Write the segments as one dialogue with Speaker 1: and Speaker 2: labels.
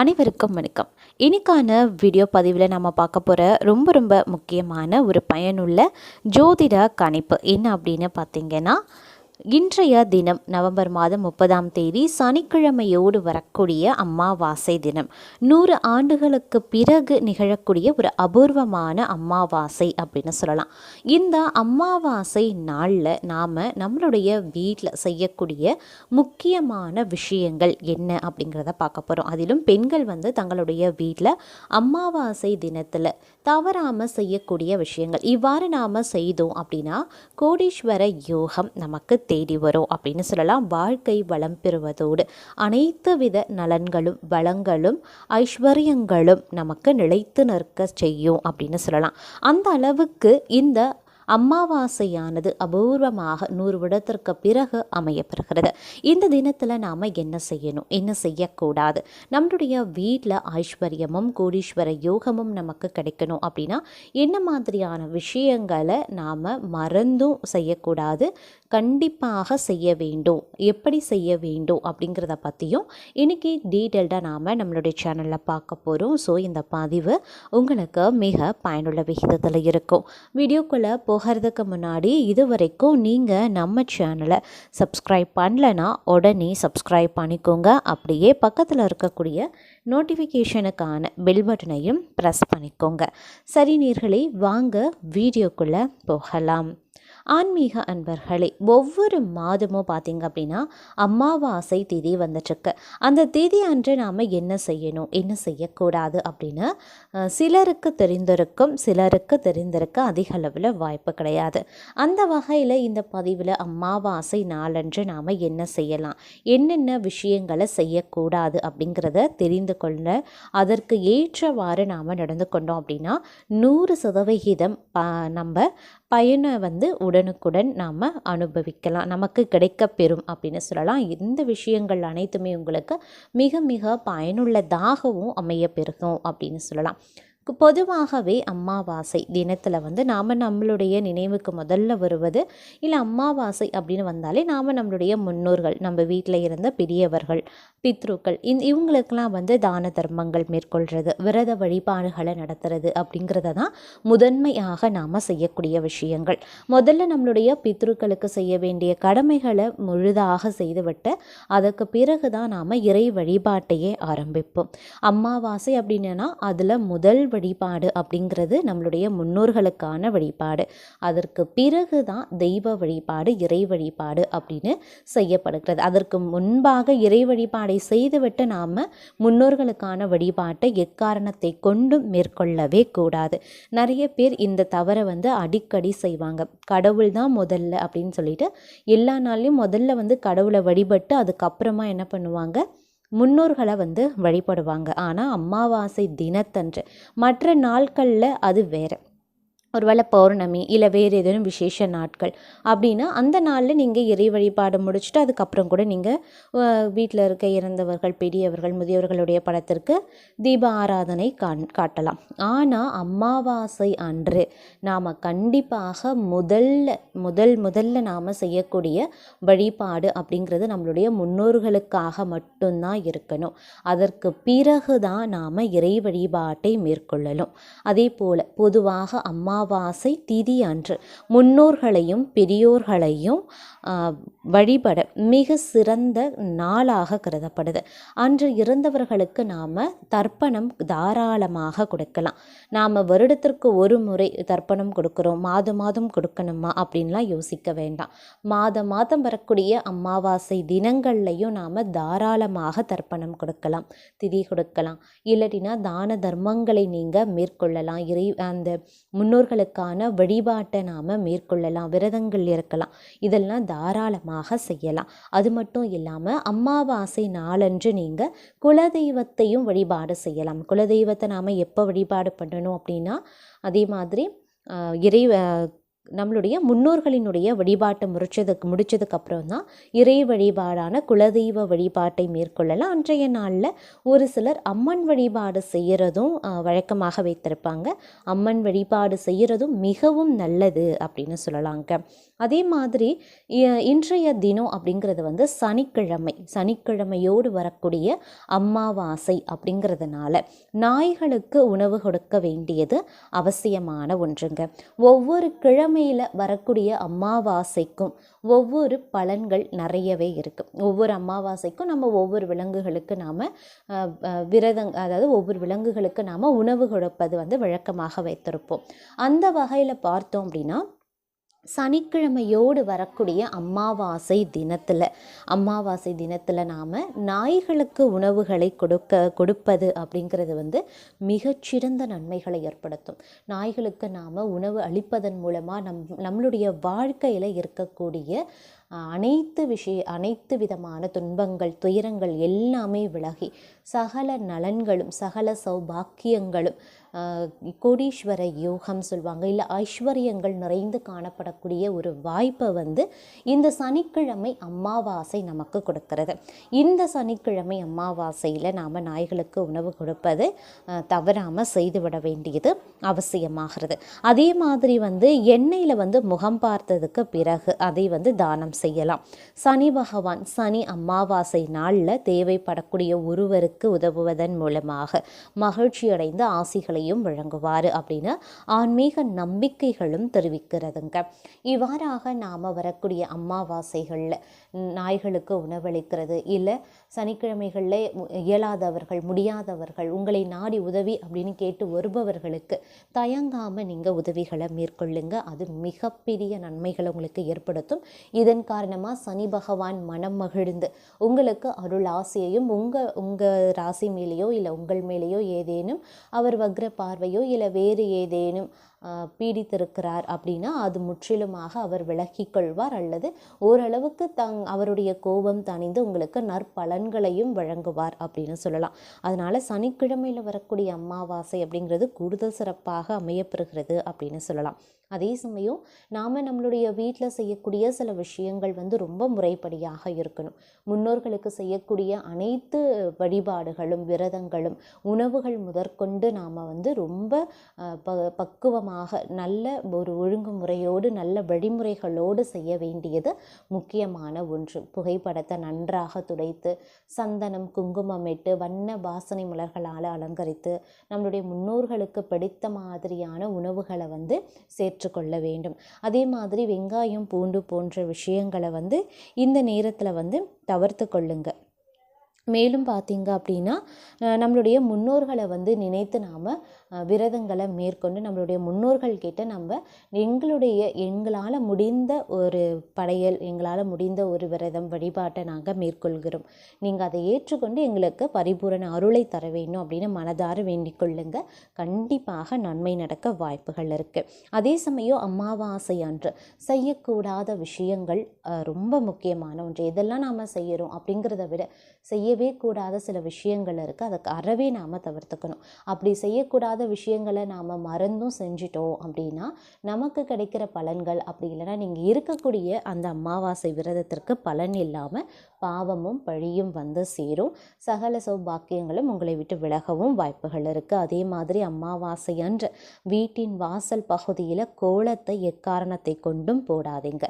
Speaker 1: அனைவருக்கும் வணக்கம். இன்னைக்கான வீடியோ பதிவில் நம்ம பார்க்க போகிற ரொம்ப முக்கியமான ஒரு பயனுள்ள ஜோதிட கணிப்பு என்ன அப்படின்னு பார்த்தீங்கன்னா, இன்றைய தினம் நவம்பர் மாதம் 30ஆம் தேதி சனிக்கிழமையோடு வரக்கூடிய அமாவாசை தினம். 100 ஆண்டுகளுக்கு பிறகு நிகழக்கூடிய ஒரு அபூர்வமான அமாவாசை அப்படின்னு சொல்லலாம். இந்த அமாவாசை நாளில் நாம் நம்மளுடைய வீட்டில் செய்யக்கூடிய முக்கியமான விஷயங்கள் என்ன அப்படிங்கிறத பார்க்க போகிறோம். அதிலும் பெண்கள் தங்களுடைய வீட்டில் அமாவாசை தினத்தில் தவறாமல் செய்யக்கூடிய விஷயங்கள். இவ்வாறு நாம் செய்தோம் அப்படின்னா கோடீஸ்வர யோகம் நமக்கு தேடி வரும் அப்படின்னு சொல்லலாம். வாழ்க்கை வளம் பெறுவதோடு அனைத்து வித நலன்களும் வளங்களும் ஐஸ்வர்யங்களும் நமக்கு நிலைத்து நிற்க செய்யும் அப்படின்னு சொல்லலாம். அந்த அளவுக்கு இந்த அமாவாசையானது அபூர்வமாக 100 வருடத்திற்கு பிறகு அமையப்பெறுகிறது. இந்த தினத்தில் நாம் என்ன செய்யணும், என்ன செய்யக்கூடாது, நம்மளுடைய வீட்டில் ஐஸ்வர்யமும் கோடீஸ்வர யோகமும் நமக்கு கிடைக்கணும் அப்படின்னா என்ன மாதிரியான விஷயங்களை நாம் மறந்தும் செய்யக்கூடாது, கண்டிப்பாக செய்ய வேண்டும், எப்படி செய்ய வேண்டும் அப்படிங்கிறத பற்றியும் இன்றைக்கி டீட்டெயில்டாக நாம் நம்மளுடைய சேனலில் பார்க்க போகிறோம். ஸோ இந்த பதிவு உங்களுக்கு மிக பயனுள்ள விகிதத்தில் இருக்கும். வீடியோக்குள்ளே போகிறதுக்கு முன்னாடி இது வரைக்கும் நீங்கள் நம்ம சேனலை சப்ஸ்கிரைப் பண்ணலைன்னா உடனே சப்ஸ்கிரைப் பண்ணிக்கோங்க. அப்படியே பக்கத்தில் இருக்கக்கூடிய நோட்டிஃபிகேஷனுக்கான பெல் பட்டனையும் ப்ரெஸ் பண்ணிக்கோங்க. சரி நேயர்களே, வாங்க வீடியோக்குள்ளே போகலாம். ஆன்மீக அன்பர்களே, ஒவ்வொரு மாதமும் பார்த்திங்க அப்படின்னா அமாவாசை திதி வந்துட்டுருக்கு. அந்த திதி அன்று நாம் என்ன செய்யணும், என்ன செய்யக்கூடாது அப்படின்னு சிலருக்கு தெரிந்திருக்கும், சிலருக்கு தெரிந்திருக்க அதிக அளவில் வாய்ப்பு கிடையாது. அந்த வகையில் இந்த பதிவில் அமாவாசை நாளன்று நாம் என்ன செய்யலாம், என்னென்ன விஷயங்களை செய்யக்கூடாது அப்படிங்கிறத தெரிந்து கொள்ள அதற்கு ஏற்றவாறு நாம் நடந்து கொண்டோம் அப்படின்னா 100% நம்ம பயனை உடனுக்குடன் நாம் அனுபவிக்கலாம், நமக்கு கிடைக்க பெறும் அப்படின்னு சொல்லலாம். இந்த விஷயங்கள் அனைத்துமே உங்களுக்கு மிக பயனுள்ளதாகவும் அமைய பெறும் அப்படின்னு சொல்லலாம். பொதுவாகவே அமாவாசை தினத்தில் நாம் நம்மளுடைய நினைவுக்கு முதல்ல வருவது, இல்லை அமாவாசை அப்படின்னு வந்தாலே நாம் நம்மளுடைய முன்னோர்கள், நம்ம வீட்டில் இருந்த பெரியவர்கள், பித்ருக்கள், இவங்களுக்கெல்லாம் தான தர்மங்கள் மேற்கொள்கிறது, விரத வழிபாடுகளை நடத்துறது அப்படிங்கிறத தான் முதன்மையாக நாம் செய்யக்கூடிய விஷயங்கள். முதல்ல நம்மளுடைய பித்ருக்களுக்கு செய்ய வேண்டிய கடமைகளை முழுதாக செய்துவிட்டு அதற்கு பிறகு தான் நாம் இறை வழிபாட்டையே ஆரம்பிப்போம். அமாவாசை அப்படின்னா அதில் முதல் வழிபாடு அப்படிங்கிறது நம்மளுடைய முன்னோர்களுக்கான வழிபாடு. அதற்கு பிறகு தான் தெய்வ வழிபாடு, இறை வழிபாடு அப்படின்னு செய்யப்படுகிறது. அதற்கு முன்பாக இறை வழிபாடை செய்துவிட்டு நாம் முன்னோர்களுக்கான வழிபாட்டை எக்காரணத்தை கொண்டும் மேற்கொள்ளவே கூடாது. நிறைய பேர் இந்த தவறை அடிக்கடி செய்வாங்க. கடவுள் தான் முதல்ல அப்படின்னு சொல்லிட்டு எல்லா நாள்லையும் முதல்ல கடவுளை வழிபட்டு அதுக்கப்புறமா என்ன பண்ணுவாங்க, முன்னோர்களை வழிபடுவாங்க. ஆனால் அமாவாசை தினத்தன்று, மற்ற நாட்களில் அது வேறு. ஒருவேளை பௌர்ணமி இல்லை வேறு ஏதேனும் விசேஷ நாட்கள் அப்படின்னா அந்த நாளில் நீங்கள் இறை வழிபாடு முடிச்சுட்டு அதுக்கப்புறம் கூட நீங்கள் வீட்டில் இருக்க இறந்தவர்கள், பெரியவர்கள், முதியவர்களுடைய படத்திற்கு தீப ஆராதனை காட்டலாம். ஆனால் அமாவாசை அன்று நாம் கண்டிப்பாக முதல்ல நாம் செய்யக்கூடிய வழிபாடு அப்படிங்கிறது நம்மளுடைய முன்னோர்களுக்காக மட்டும்தான் இருக்கணும். அதற்கு பிறகு தான் நாம் இறை வழிபாட்டை மேற்கொள்ளலும். அதே போல் பொதுவாக அமாவாசை திதி அன்று முன்னோர்களையும் பெரியோர்களையும் வழிபட மிக சிறந்த நாளாக கருதப்படுது. அன்று இறந்தவர்களுக்கு நாம் தர்ப்பணம் தாராளமாக கொடுக்கலாம். நாம் வருடத்திற்கு ஒரு முறை தர்ப்பணம் கொடுக்குறோம், மாதம் கொடுக்கணுமா அப்படின்லாம் யோசிக்க வேண்டாம். மாதம் வரக்கூடிய அமாவாசை தினங்கள்லையும் நாம் தாராளமாக தர்ப்பணம் கொடுக்கலாம், திதி கொடுக்கலாம். இல்லாட்டினா தான தர்மங்களை நீங்கள் மேற்கொள்ளலாம், அந்த முன்னோர்களுக்கான வழிபாட்டை நாம் மேற்கொள்ளலாம், விரதங்கள் இருக்கலாம், இதெல்லாம் தாராளமாக செய்யலாம். அது மட்டும் இல்லாமல் அமாவாசை நாளன்று நீங்கள் குலதெய்வத்தையும் வழிபாடு செய்யலாம். குலதெய்வத்தை நாம் எப்போ வழிபாடு பண்ணணும் அப்படின்னா அதே மாதிரி நம்மளுடைய முன்னோர்களினுடைய வழிபாட்டை முடிச்சதுக்கப்புறம் தான் இறை வழிபாடான குலதெய்வ வழிபாட்டை மேற்கொள்ளலாம். அன்றைய நாளில் ஒரு சிலர் அம்மன் வழிபாடு செய்கிறதும் வழக்கமாக வைத்திருப்பாங்க. அம்மன் வழிபாடு செய்கிறதும் மிகவும் நல்லது அப்படின்னு சொல்லலாங்க. அதே மாதிரி இன்றைய தினம் அப்படிங்கிறது சனிக்கிழமையோடு வரக்கூடிய அமாவாசை அப்படிங்கிறதுனால நாய்களுக்கு உணவு கொடுக்க வேண்டியது அவசியமான ஒன்றுங்க. ஒவ்வொரு கிழமையில் வரக்கூடிய அமாவாசைக்கும் ஒவ்வொரு பலன்கள் நிறையவே இருக்குது. ஒவ்வொரு அமாவாசைக்கும் நம்ம ஒவ்வொரு விலங்குகளுக்கு நாம் ஒவ்வொரு விலங்குகளுக்கு நாம் உணவு கொடுப்பது வழக்கமாக வைத்திருப்போம். அந்த வகையில் பார்த்தோம் அப்படின்னா சனிக்கிழமையோடு வரக்கூடிய அமாவாசை தினத்தில் நாம் நாய்களுக்கு உணவுகளை கொடுப்பது அப்படிங்கிறது மிகச்சிறந்த நன்மைகளை ஏற்படுத்தும். நாய்களுக்கு நாம் உணவு அளிப்பதன் மூலமாக நம்மளுடைய வாழ்க்கையில் இருக்கக்கூடிய அனைத்து விதமான துன்பங்கள் துயரங்கள் எல்லாமே விலகி சகல நலன்களும் சகல சௌபாக்கியங்களும் கோடீஸ்வர யோகம் சொல்லுவாங்க, இல்லை ஐஸ்வர்யங்கள் நிறைந்து காணப்படக்கூடிய ஒரு வாய்ப்பை இந்த சனிக்கிழமை அமாவாசை நமக்கு கொடுக்கிறது. இந்த சனிக்கிழமை அமாவாசையில் நாம் நாய்களுக்கு உணவு கொடுப்பது தவறாமல் செய்துவிட வேண்டியது அவசியமாகிறது. அதே மாதிரி எண்ணெயில் முகம் பார்த்ததுக்கு பிறகு அதை தானம் செய்யலாம். சனி பகவான் சனி அமாவாசை நாளில் தேவைப்படக்கூடிய ஒருவருக்கு உதவுவதன் மூலமாக மகிழ்ச்சி அடைந்த ஆசிகளை வழங்குவார் அப்படின்னு ஆன்மீக நம்பிக்கைகளும் தெரிவிக்கிறதுங்க. இவ்வாறாக நாம் வரக்கூடிய அமாவாசைகளில் நாய்களுக்கு உணவளிக்கிறது, இல்லை சனிக்கிழமைகளில் இயலாதவர்கள் முடியாதவர்கள் உங்களை நாடி உதவி அப்படின்னு கேட்டு வருபவர்களுக்கு தயங்காமல் நீங்கள் உதவிகளை மேற்கொள்ளுங்க. அது மிகப்பெரிய நன்மைகளை உங்களுக்கு ஏற்படுத்தும். இதன் காரணமாக சனி பகவான் மனம் மகிழ்ந்து உங்களுக்கு அருள் ஆசையையும் உங்கள் ராசி மேலேயோ இல்லை உங்கள் மேலேயோ ஏதேனும் அவர் வக்ர பார்வையோ இல்லை வேறு ஏதேனும் பீடித்திருக்கிறார் அப்படின்னா அது முற்றிலுமாக அவர் விலக்கிக் கொள்வார், அல்லது ஓரளவுக்கு அவருடைய கோபம் தணிந்து உங்களுக்கு நற்பலன்களையும் வழங்குவார் அப்படின்னு சொல்லலாம். அதனால சனிக்கிழமையில் வரக்கூடிய அமாவாசை அப்படிங்கிறது கூடுதல் சிறப்பாக அமையப்பெறுகிறது அப்படின்னு சொல்லலாம். அதே சமயம் நாம் நம்மளுடைய வீட்டில் செய்யக்கூடிய சில விஷயங்கள் ரொம்ப முறைப்படியாக இருக்கணும். முன்னோர்களுக்கு செய்யக்கூடிய அனைத்து வழிபாடுகளும் விரதங்களும் உணவுகள் முதற்கொண்டு நாம் ரொம்ப பக்குவமாக நல்ல ஒரு ஒழுங்குமுறையோடு நல்ல வழிமுறைகளோடு செய்ய வேண்டியது முக்கியமான ஒன்று. புகைப்படத்தை நன்றாக துடைத்து சந்தனம் குங்குமம் இட்டு வண்ண வாசனை மலர்களால் அலங்கரித்து நம்மளுடைய முன்னோர்களுக்கு பிடித்த மாதிரியான உணவுகளை சேர்த்துக்கொள்ள வேண்டும். அதே மாதிரி வெங்காயம் பூண்டு போன்ற விஷயங்களை இந்த நேரத்தில் தவிர்த்து கொள்ளுங்க. மேலும் பார்த்தீங்க அப்படின்னா நம்மளுடைய முன்னோர்களை நினைத்து நாம் விரதங்களை மேற்கொண்டு நம்மளுடைய முன்னோர்கள்கிட்ட நம்ம எங்களால் முடிந்த ஒரு படையல் எங்களால் முடிந்த ஒரு விரதம் வழிபாட்டை நாங்கள் மேற்கொள்கிறோம், நீங்கள் அதை ஏற்றுக்கொண்டு எங்களுக்கு பரிபூரண அருளை தர வேண்டும் அப்படின்னு மனதார வேண்டிக் கொள்ளுங்க. கண்டிப்பாக நன்மை நடக்க வாய்ப்புகள் இருக்குது. அதே சமயம் அமாவாசை அன்று செய்யக்கூடாத விஷயங்கள் ரொம்ப முக்கியமான ஒன்று. எதெல்லாம் நாம் செய்கிறோம் அப்படிங்கிறத விட செய்யவே கூடாத சில விஷயங்கள் இருக்குது, அதுக்கு அறவே நாம் தவிர்த்துக்கணும். அப்படி செய்யக்கூடாத விஷயங்களை நாம் மறந்தும் செஞ்சிட்டோம் அப்படின்னா நமக்கு கிடைக்கிற பலன்கள், அப்படி இல்லைன்னா நீங்கள் இருக்கக்கூடிய அந்த அமாவாசை விரதத்திற்கு பலன் இல்லாமல் பாவமும் பழியும் சேரும். சகல சௌபாக்கியங்களும் உங்களை விட்டு விலகவும் வாய்ப்புகள் இருக்குது. அதே மாதிரி அமாவாசை அன்று வீட்டின் வாசல் பகுதியில் கோலத்தை எக்காரணத்தை கொண்டும் போடாதீங்க.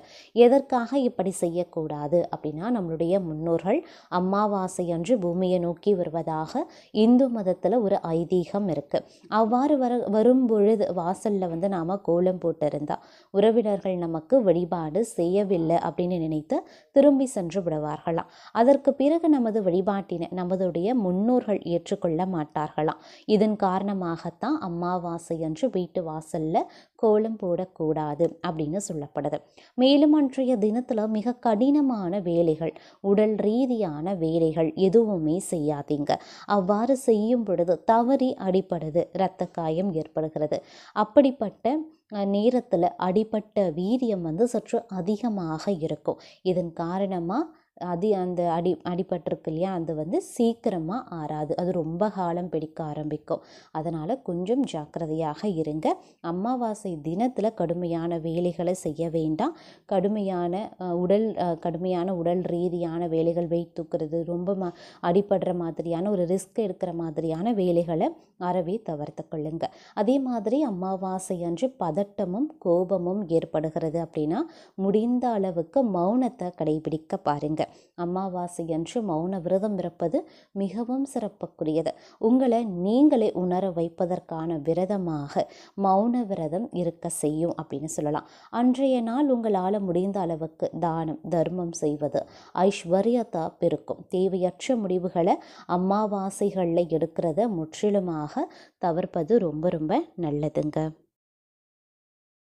Speaker 1: எதற்காக இப்படி செய்யக்கூடாது அப்படின்னா நம்மளுடைய முன்னோர்கள் அமாவாசை அன்று பூமியை நோக்கி வருவதாக இந்து மதத்தில் ஒரு ஐதீகம் இருக்குது. அவ்வாறு வரும் பொழுது வாசலில் நாம் கோலம் போட்டிருந்தா உறவினர்கள் நமக்கு வழிபாடு செய்யவில்லை அப்படின்னு நினைத்து திரும்பி சென்று விடுவார்களாம். அதற்கு பிறகு நமது வழிபாட்டினை நம்மளுடைய முன்னோர்கள் ஏற்றுக்கொள்ள மாட்டார்களாம். இதன் காரணமாகத்தான் அமாவாசை அன்று வீட்டு வாசலில் கோலம் போடக்கூடாது அப்படின்னு சொல்லப்படுது. மேலும் அன்றைய தினத்தில் மிக கடினமான வேலைகள், உடல் ரீதியான வேலைகள் எதுவுமே செய்யாதீங்க. அவ்வாறு செய்யும் பொழுது தவறி அடிபடுது, இரத்த காயம் ஏற்படுகிறது. அப்படிப்பட்ட நேரத்தில் அடிபட்ட வீரியம் சற்று அதிகமாக இருக்கும். இதன் காரணமாக அந்த அடிபட்டிருக்கு இல்லையா, அது வந்து சீக்கிரமாக ஆறாது, அது ரொம்ப காலம் பிடிக்க ஆரம்பிக்கும். அதனால் கொஞ்சம் ஜாக்கிரதையாக இருங்க. அமாவாசை தினத்தில் கடுமையான வேலைகளை செய்ய வேண்டாம். கடுமையான உடல் ரீதியான வேலைகள், வெயிட் தூக்குறது, ரொம்ப அடிபடுற மாதிரியான ஒரு ரிஸ்க் எடுக்கிற மாதிரியான வேலைகளை அறவே தவிர்த்து கொள்ளுங்க. அதே மாதிரி அமாவாசை அன்று பதட்டமும் கோபமும் ஏற்படுகிறது அப்படின்னா முடிந்த அளவுக்கு மௌனத்தை கடைபிடிக்க பாருங்க. அமாவாசை அன்று மௌன விரதம் இருப்பது மிகவும் சிறப்புக்குரியது. உங்களை நீங்களே உணர வைப்பதற்கான விரதமாக மௌன விரதம் இருக்க செய்யும் அப்படின்னு சொல்லலாம். அன்றைய நாள் உங்களால் முடிந்த அளவுக்கு தானம் தர்மம் செய்வது ஐஸ்வர்யத்தை பெருக்கும். தேவையற்ற முடிவுகளை அமாவாசைகளில் எடுக்கிறத முற்றிலுமாக தவிர்ப்பது ரொம்ப ரொம்ப நல்லதுங்க.